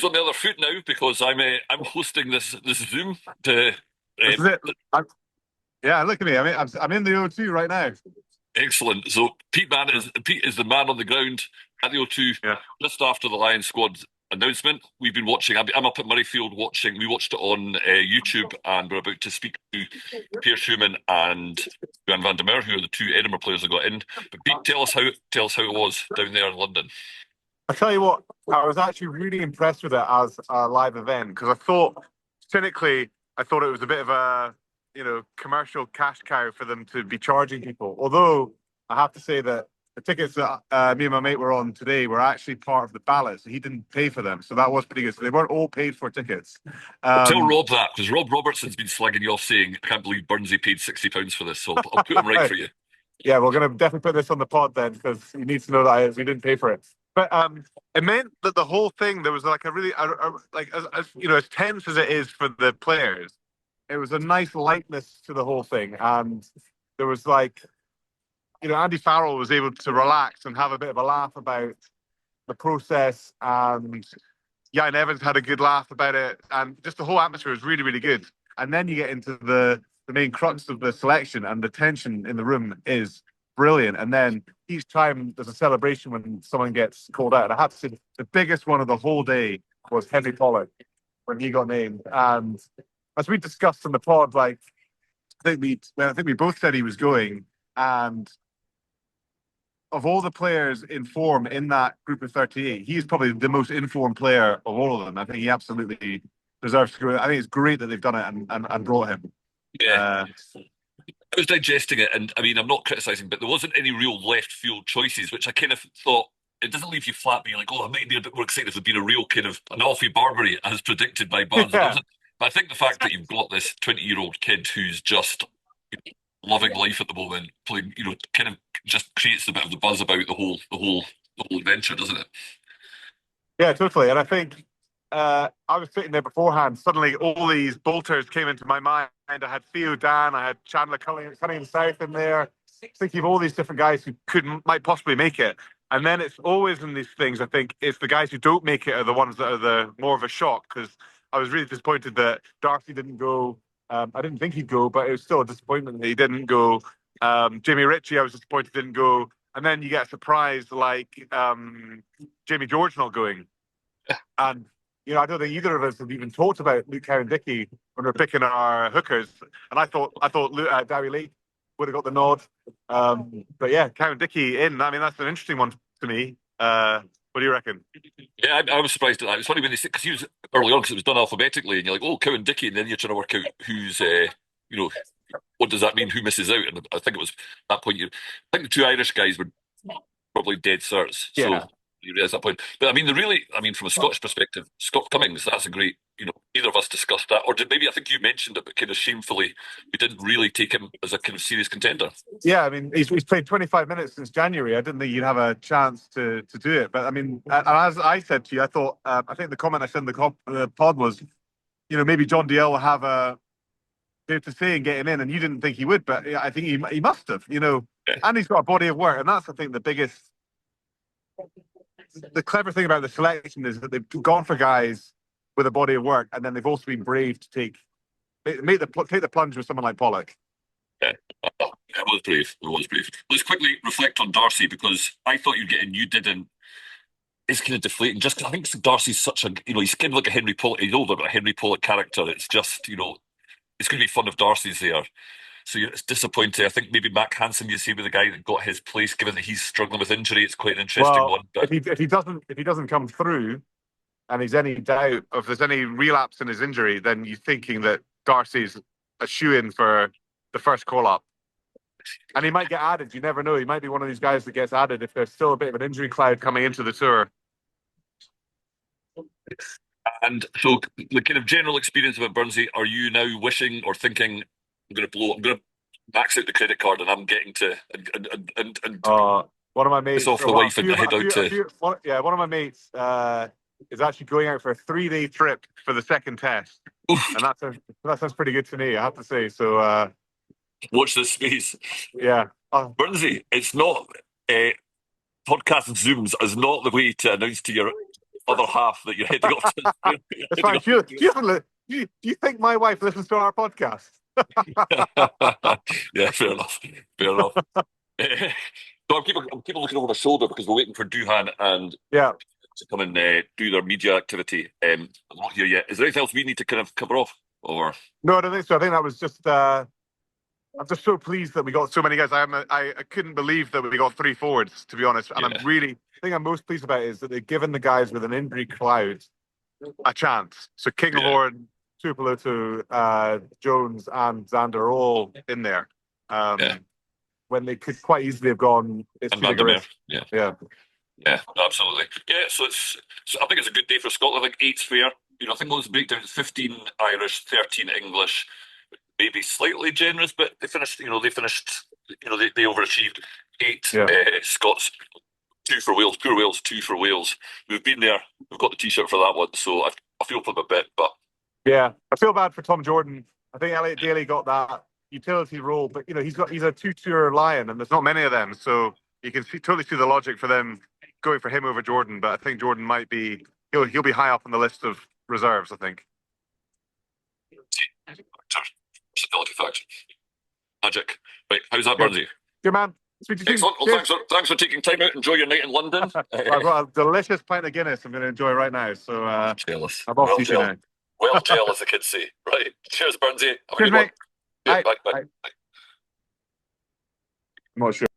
on the other foot now because I'm hosting this Zoom to This is it. Yeah, look at me. I'm in the O2 right now. excellent. So Pete is the man on the ground at the O2 Yeah. just after the Lions squad announcement. We've been watching. I'm up at Murrayfield watching. We watched it on YouTube, and we're about to speak to Pierre Schumann and Johan van der Merwe, who are the two Edinburgh players that got in. But Pete, tell us how it was down there in London. I tell you what, I was actually really impressed with it as a live event because I thought, cynically, I thought it was a bit of a, commercial cash cow for them to be charging people. Although I have to say that the tickets that me and my mate were on today were actually part of the ballot, so he didn't pay for them. So that was pretty good. So they weren't all paid for tickets. Tell Rob that because Rob Robertson's been slagging you off saying, I can't believe Burnsy paid £60 for this, so I'll put him right for you. Yeah, we're going to definitely put this on the pod then because he needs to know that we didn't pay for it. But it meant that the whole thing, there was like a really, as tense as it is for the players, it was a nice lightness to the whole thing. And there was Andy Farrell was able to relax and have a bit of a laugh about the process. And Jan Evans had a good laugh about it. And just the whole atmosphere was really, really good. And then you get into the main crux of the selection, and the tension in the room is brilliant. And then each time there's a celebration when someone gets called out. And I have to say, the biggest one of the whole day was Henry Pollock when he got named. And as we discussed in the pod, I think we both said he was going. And of all the players in form in that group of 38, he's probably the most informed player of all of them. I think he absolutely deserves to go. I think it's great that they've done it and brought him. Yeah. I was digesting it, and I mean, I'm not criticising, but there wasn't any real left field choices, which I kind of thought it doesn't leave you flat being like, oh, I might be a bit more excited if there'd been a real kind of an Alfie Barbary as predicted by Barnes. Yeah. But I think the fact that you've got this 20-year-old kid who's just loving life at the moment, playing, kind of just creates a bit of the buzz about the whole adventure, doesn't it? Yeah, totally. And I think I was sitting there beforehand. Suddenly, all these bolters came into my mind. I had Theo Dan, I had Chandler Cunningham South in there, thinking of all these different guys who might possibly make it. And then it's always in these things, I think, it's the guys who don't make it are the ones that are the more of a shock, because I was really disappointed that Darcy didn't go. I didn't think he'd go, but it was still a disappointment that he didn't go. Jamie Ritchie, I was disappointed didn't go. And then you get a surprise like Jamie George not going. And I don't think either of us have even talked about Luke Cowan-Dickie when we're picking our hookers. And I thought Dowie Lake would have got the nod. But yeah, Cowan-Dickie in. I mean, that's an interesting one to me. What do you reckon? Yeah, I was surprised at that. It was funny when they said, because he was early on, because it was done alphabetically, and you're like, oh, Cowan-Dickie, and then you're trying to work out who's, what does that mean, who misses out? And I think it was that point, I think the two Irish guys were probably dead certs. Yeah. So you realise that point. But I mean, from a Scottish perspective, Scott Cummings, that's a great, neither of us discussed that. Or maybe I think you mentioned it, but kind of shamefully, we didn't really take him as a kind of serious contender. Yeah, I mean, he's played 25 minutes since January. I didn't think he'd have a chance to do it. But I mean, as I said to you, I thought, I think the comment I said in the pod was, maybe John Dalziel will have a bit to say and get him in, and you didn't think he would, but I think he must have, Yeah. And he's got a body of work, and that's, I think, the clever thing about the selection is that they've gone for guys with a body of work, and then they've also been brave to take the plunge with someone like Pollock. Yeah, it was brave. It was brave. Let's quickly reflect on Darcy, because I thought you'd get in, you didn't. It's kind of deflating, just because I think Darcy's such a, he's kind of like a Henry Pollock. He's older, but a Henry Pollock character. It's just, it's going to be fun if Darcy's there. So it's disappointing. I think maybe Mac Hansen, you see, with the guy that got his place, given that he's struggling with injury, it's quite an interesting one. But if he doesn't come through, and he's any doubt, if there's any relapse in his injury, then you're thinking that Darcy's a shoe-in for the first call-up. And he might get added. You never know. He might be one of these guys that gets added if there's still a bit of an injury cloud coming into the tour. And so the kind of general experience about Burnsy, are you now wishing or thinking, I'm going to max out the credit card and I'm getting to one of my mates off the wife and head out to one of my mates is actually going out for a 3-day trip for the second test. Oof. And that sounds pretty good to me, I have to say. So watch this space. Yeah. Burnsy, it's not podcast Zooms is not the way to announce to your other half that you're heading off to. It's fine. Do you think my wife listens to our podcast? Yeah, fair enough. Fair enough. So I'm keeping looking over my shoulder because we're waiting for Duhan and Yeah. to come and do their media activity. I'm not here yet. Is there anything else we need to kind of cover off? Or No, I don't think so. I think that was just. I'm just so pleased that we got so many guys. I couldn't believe that we got 3 forwards, to be honest. And Yeah. the thing I'm most pleased about is that they've given the guys with an injury cloud a chance. So Kinghorn, Tuipulotu, Jones, and Xander are all in there. Yeah. When they could quite easily have gone, it's and too big a Vandermeer. risk. Yeah. Yeah. Yeah, absolutely. Yeah, so I think it's a good day for Scotland. I think 8's fair. You know, I think those breakdowns, 15 Irish, 13 English, maybe slightly generous, but they finished, they overachieved. 8 Yeah. Scots, 2 for Wales, poor Wales, 2 for Wales. We've been there, we've got the t-shirt for that one, so I feel for them a bit, but Yeah, I feel bad for Tom Jordan. I think Elliot Daly got that utility role, but he's a 2-tour lion, and there's not many of them, so you can totally see the logic for them going for him over Jordan. But I think Jordan he'll be high up on the list of reserves. I think. stability factor. Magic. Right, how's that, Good. Burnsy? Good man. Speak to you soon. Excellent. Well, thanks for taking time out. Enjoy your night in London. I've got a delicious pint of Guinness I'm going to enjoy right now. So Jealous. I'm off to you now. Well, jail, as the kids say. Right. Cheers, Burnsy. Have a Cheers, good one. mate. Yeah, Bye. bye. I'm not sure.